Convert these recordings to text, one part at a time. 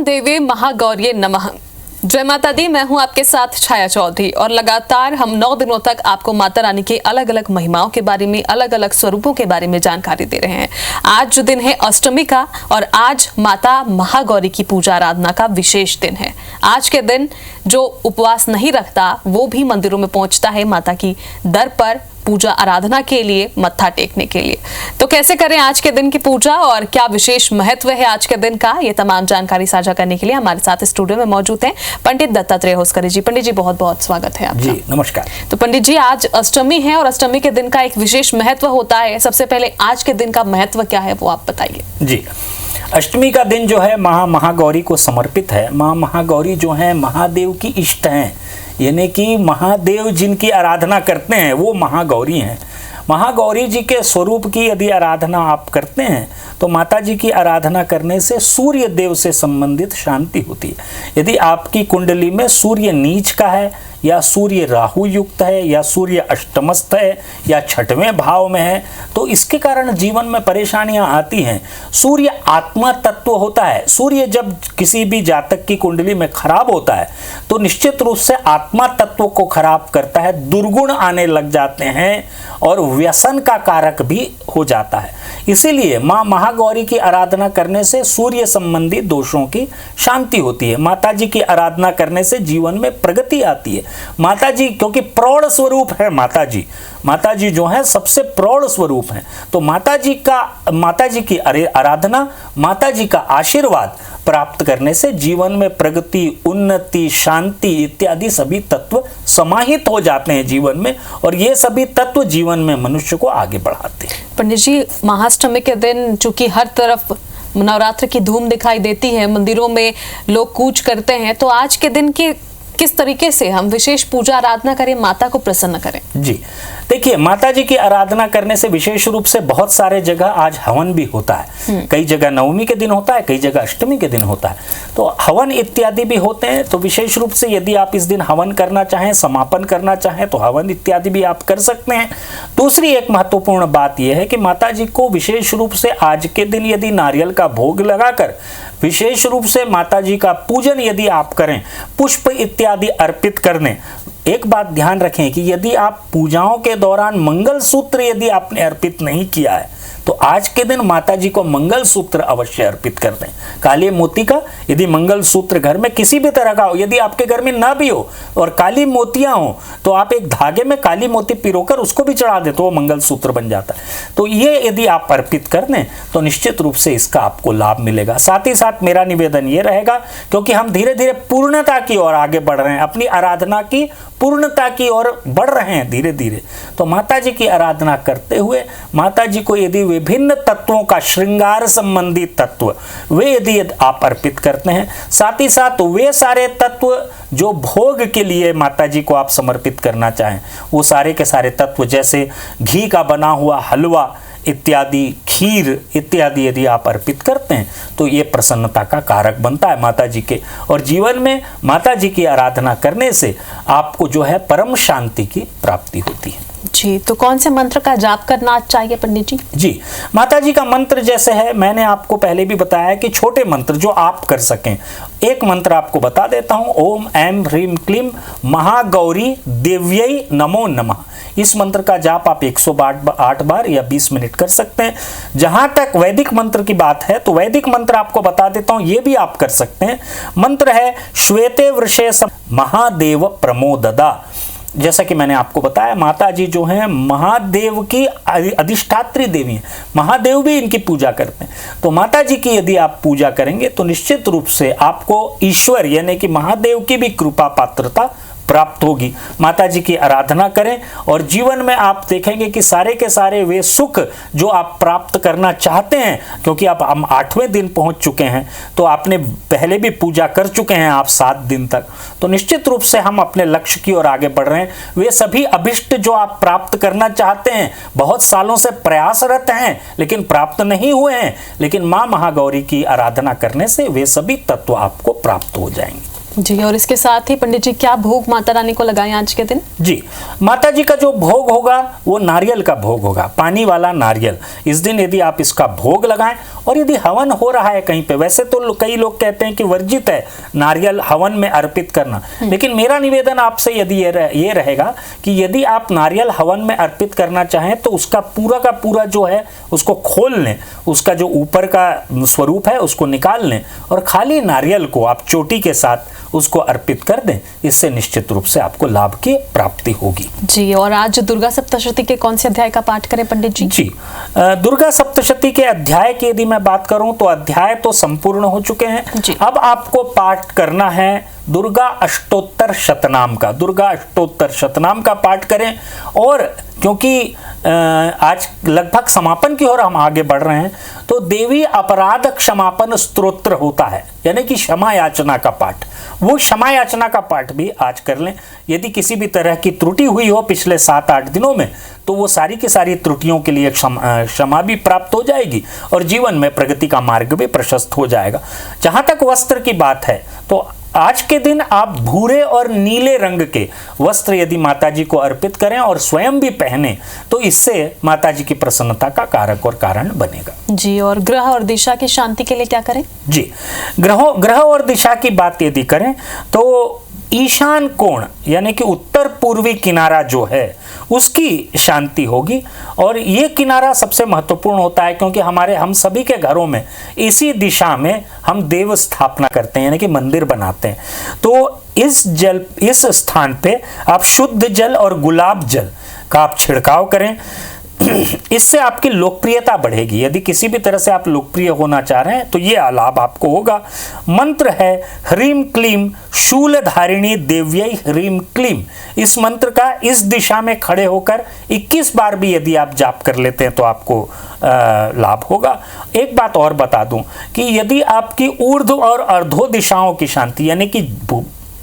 महादेवे महागौरी नमः। जय माता दी। मैं हूं आपके साथ छाया चौधरी और लगातार हम 9 दिनों तक आपको माता रानी के अलग अलग महिमाओं के बारे में, अलग अलग स्वरूपों के बारे में जानकारी दे रहे हैं। आज जो दिन है अष्टमी का और आज माता महागौरी की पूजा आराधना का विशेष दिन है। आज के दिन जो उपवास नहीं रखता वो भी मंदिरों में पहुंचता है माता की दर पर पूजा आराधना के लिए, मत्था टेकने के लिए। तो कैसे करें आज के दिन की पूजा और क्या विशेष महत्व है आज के दिन का, ये तमाम जानकारी साझा करने के लिए हमारे साथ स्टूडियो में मौजूद हैं पंडित दत्तात्रेय होसकरी जी। पंडित जी बहुत बहुत स्वागत है आपका। जी नमस्कार। तो पंडित जी आज अष्टमी है और अष्टमी के दिन का एक विशेष महत्व होता है। सबसे पहले आज के दिन का महत्व क्या है वो आप बताइए। जी, अष्टमी का दिन जो है महागौरी को समर्पित है। महागौरी जो है महादेव की इष्ट हैं, यानी कि महादेव जिनकी आराधना करते हैं वो महागौरी हैं। महागौरी जी के स्वरूप की यदि आराधना आप करते हैं तो माता जी की आराधना करने से सूर्य देव से संबंधित शांति होती है। यदि आपकी कुंडली में सूर्य नीच का है या सूर्य राहु युक्त है या सूर्य अष्टमस्थ है या छठवें भाव में है तो इसके कारण जीवन में परेशानियां आती हैं। सूर्य आत्मा तत्व होता है। सूर्य जब किसी भी जातक की कुंडली में खराब होता है तो निश्चित रूप से आत्मा तत्व को खराब करता है, दुर्गुण आने लग जाते हैं और व्यसन का कारक भी हो जाता है। इसीलिए माँ महागौरी की आराधना करने से सूर्य संबंधी दोषों की शांति होती है। माता जी की आराधना करने से जीवन में प्रगति आती है। माता जी क्योंकि प्रौढ़ स्वरूप है, माता जी जो है सबसे प्रौढ़ स्वरूप है, तो माता जी की आराधना, माता जी का आशीर्वाद प्राप्त करने से जीवन में प्रगति, उन्नति, शांति इत्यादि सभी तत्व समाहित हो जाते हैं जीवन में और ये सभी तत्व जीवन में मनुष्य को आगे बढ़ाते हैं। पंडित जी महाअष्टमी के दिन चूंकि हर तरफ नवरात्र की धूम दिखाई देती है, मंदिरों में लोग कूच करते हैं, तो आज के दिन की किस तरीके से हम विशेष पूजा आराधना करें, माता को प्रसन्न करें? जी देखिए, माता जी की आराधना करने से विशेष रूप से बहुत सारे जगह आज हवन भी होता है। कई जगह नवमी के दिन होता है, कई जगह अष्टमी के दिन होता है, तो हवन इत्यादि भी होते हैं। तो विशेष रूप से यदि आप इस दिन हवन करना चाहें, समापन करना चाहें तो हवन इत्यादि भी आप कर सकते हैं। दूसरी एक महत्वपूर्ण बात यह है कि माता जी को विशेष रूप से आज के दिन यदि नारियल का भोग लगाकर विशेष रूप से माता जी का पूजन यदि आप करें, पुष्प इत्यादि अर्पित करने। एक बात ध्यान रखें कि यदि आप पूजाओं के दौरान मंगलसूत्र यदि आपने अर्पित नहीं किया है तो आज के दिन माता जी को मंगलसूत्र अवश्य अर्पित कर दें। काली मोती का यदि मंगलसूत्र घर में किसी भी तरह का हो, यदि आपके घर में ना भी हो और काली मोतियां हो तो आप एक धागे में काली मोती पिरोकर उसको भी चढ़ा दें तो वो मंगलसूत्र बन जाता है। तो ये यदि आप अर्पित कर दें तो निश्चित रूप से इसका आपको लाभ मिलेगा। साथ ही साथ मेरा निवेदन ये रहेगा, क्योंकि हम धीरे धीरे पूर्णता की ओर आगे बढ़ रहे हैं, अपनी आराधना की पूर्णता की ओर बढ़ रहे हैं धीरे धीरे, तो माता जी की आराधना करते हुए माता जी को यदि विभिन्न तत्वों का, श्रृंगार संबंधी तत्व वे यदि आप अर्पित करते हैं, साथ ही साथ वे सारे तत्व जो भोग के लिए माता जी को आप समर्पित करना चाहें, वो सारे के सारे तत्व जैसे घी का बना हुआ हलवा इत्यादि, खीर इत्यादि यदि आप अर्पित करते हैं तो ये प्रसन्नता का कारक बनता है माता जी के, और जीवन में माता जी की आराधना करने से आपको जो है परम शांति की प्राप्ति होती है। जी, तो कौन से मंत्र का जाप करना चाहिए पंडित जी? जी, माता जी का मंत्र जैसे है, मैंने आपको पहले भी बताया कि छोटे मंत्र जो आप कर सकें। एक मंत्र आपको बता देता हूं, ओम ऐं ह्रीं क्लीं महागौरी देव्यै नमो नमः। इस मंत्र का जाप आप 108 बार या 20 मिनट कर सकते हैं। जहां तक वैदिक मंत्र की बात है तो वैदिक मंत्र आपको बता देता हूं, ये भी आप कर सकते हैं। मंत्र है श्वेते वृषे महादेव प्रमोददा। जैसा कि मैंने आपको बताया, माता जी जो हैं महादेव की अधिष्ठात्री देवी हैं, महादेव भी इनकी पूजा करते हैं। तो माता जी की यदि आप पूजा करेंगे तो निश्चित रूप से आपको ईश्वर यानी कि महादेव की भी कृपा पात्रता प्राप्त होगी। माता जी की आराधना करें और जीवन में आप देखेंगे कि सारे के सारे वे सुख जो आप प्राप्त करना चाहते हैं, क्योंकि आप हम 8वें दिन पहुंच चुके हैं तो आपने पहले भी पूजा कर चुके हैं आप 7 दिन तक, तो निश्चित रूप से हम अपने लक्ष्य की ओर आगे बढ़ रहे हैं। वे सभी अभिष्ट जो आप प्राप्त करना चाहते हैं, बहुत सालों से प्रयासरत हैं लेकिन प्राप्त नहीं हुए हैं, लेकिन माँ महागौरी की आराधना करने से वे सभी तत्व आपको प्राप्त हो जाएंगे। जी, और इसके साथ ही पंडित जी क्या भोग माता रानी को लगाएं आज के दिन? जी, माता जी का जो भोग होगा वो नारियल का भोग होगा, पानी वाला नारियल। इस दिन यदि आप इसका भोग लगाएं और यदि हवन हो रहा है कहीं पे, वैसे तो कई लोग कहते हैं कि वर्जित है नारियल हवन में अर्पित करना, लेकिन मेरा निवेदन आपसे यदि ये रहेगा कि यदि आप नारियल हवन में अर्पित करना चाहें तो उसका पूरा का पूरा जो है उसको खोल लें, उसका जो ऊपर का स्वरूप है उसको निकाल लें और खाली नारियल को आप चोटी के साथ उसको अर्पित कर दें। इससे निश्चित रूप से आपको लाभ की प्राप्ति होगी। जी, और आज दुर्गा सप्तशती के कौन से अध्याय का पाठ करें पंडित जी? जी, दुर्गा सप्तशती के अध्याय की यदि मैं बात करूं तो अध्याय तो संपूर्ण हो चुके हैं। अब आपको पाठ करना है दुर्गा अष्टोत्तर शतनाम का। दुर्गा अष्टोत्तर शतनाम का पाठ करें, और क्योंकि आज लगभग समापन की ओर हम आगे बढ़ रहे हैं तो देवी अपराध क्षमापन स्तोत्र होता है, यानी कि क्षमा याचना का पाठ, वो क्षमा याचना का पाठ भी आज कर लें। यदि किसी भी तरह की त्रुटि हुई हो पिछले 7-8 दिनों में तो वो सारी की सारी त्रुटियों के लिए क्षमा भी प्राप्त हो जाएगी और जीवन में प्रगति का मार्ग भी प्रशस्त हो जाएगा। जहां तक वस्त्र की बात है तो आज के दिन आप भूरे और नीले रंग के वस्त्र यदि माताजी को अर्पित करें और स्वयं भी पहने तो इससे माताजी की प्रसन्नता का कारक और कारण बनेगा। जी, और ग्रह और दिशा की शांति के लिए क्या करें? जी, ग्रह और दिशा की बात यदि करें तो ईशान कोण यानी कि उत्तर पूर्वी किनारा जो है उसकी शांति होगी, और ये किनारा सबसे महत्वपूर्ण होता है क्योंकि हम सभी के घरों में इसी दिशा में हम देव स्थापना करते हैं, यानी कि मंदिर बनाते हैं। तो इस स्थान पे आप शुद्ध जल और गुलाब जल का आप छिड़काव करें, इससे आपकी लोकप्रियता बढ़ेगी। यदि किसी भी तरह से आप लोकप्रिय होना चाह रहे हैं तो ये लाभ आपको होगा। मंत्र है ह्रीम क्लीम शूलधारिणी देव्यै ह्रीम क्लीम। इस मंत्र का इस दिशा में खड़े होकर 21 बार भी यदि आप जाप कर लेते हैं तो आपको लाभ होगा। एक बात और बता दूं कि यदि आपकी ऊर्ध्व और अर्धो दिशाओं की शांति यानी कि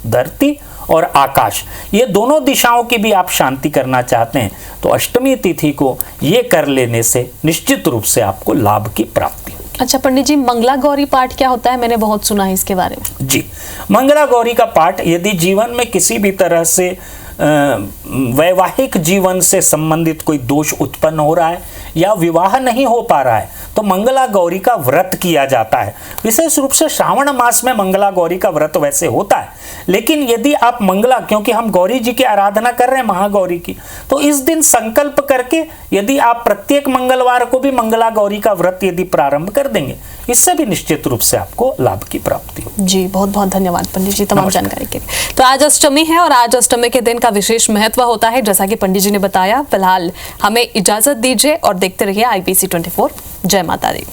धरती और आकाश, ये दोनों दिशाओं की भी आप शांति करना चाहते हैं तो अष्टमी तिथि को ये कर लेने से निश्चित रूप से आपको लाभ की प्राप्ति होगी। अच्छा पंडित जी, मंगला गौरी पाठ क्या होता है? मैंने बहुत सुना है इसके बारे में। जी, मंगला गौरी का पाठ यदि जीवन में किसी भी तरह से वैवाहिक जीवन से संबंधित कोई दोष उत्पन्न हो रहा है या विवाह नहीं हो पा रहा है तो मंगला गौरी का व्रत किया जाता है। विशेष रूप से श्रावण मास में मंगला गौरी का व्रत वैसे होता है, लेकिन यदि आप क्योंकि हम गौरी जी की आराधना कर रहे हैं महागौरी की, तो इस दिन संकल्प करके यदि आप प्रत्येक मंगलवार को भी मंगला गौरी का व्रत यदि प्रारंभ कर देंगे, इससे भी निश्चित रूप से आपको लाभ की प्राप्ति हो। जी, बहुत बहुत धन्यवाद पंडित जी तमाम जानकारी के लिए। तो आज अष्टमी है और आज अष्टमी के दिन का विशेष महत्व होता है जैसा कि पंडित जी ने बताया। फिलहाल हमें इजाजत दीजिए और देखते रहिए IBC 24। जय माता दी।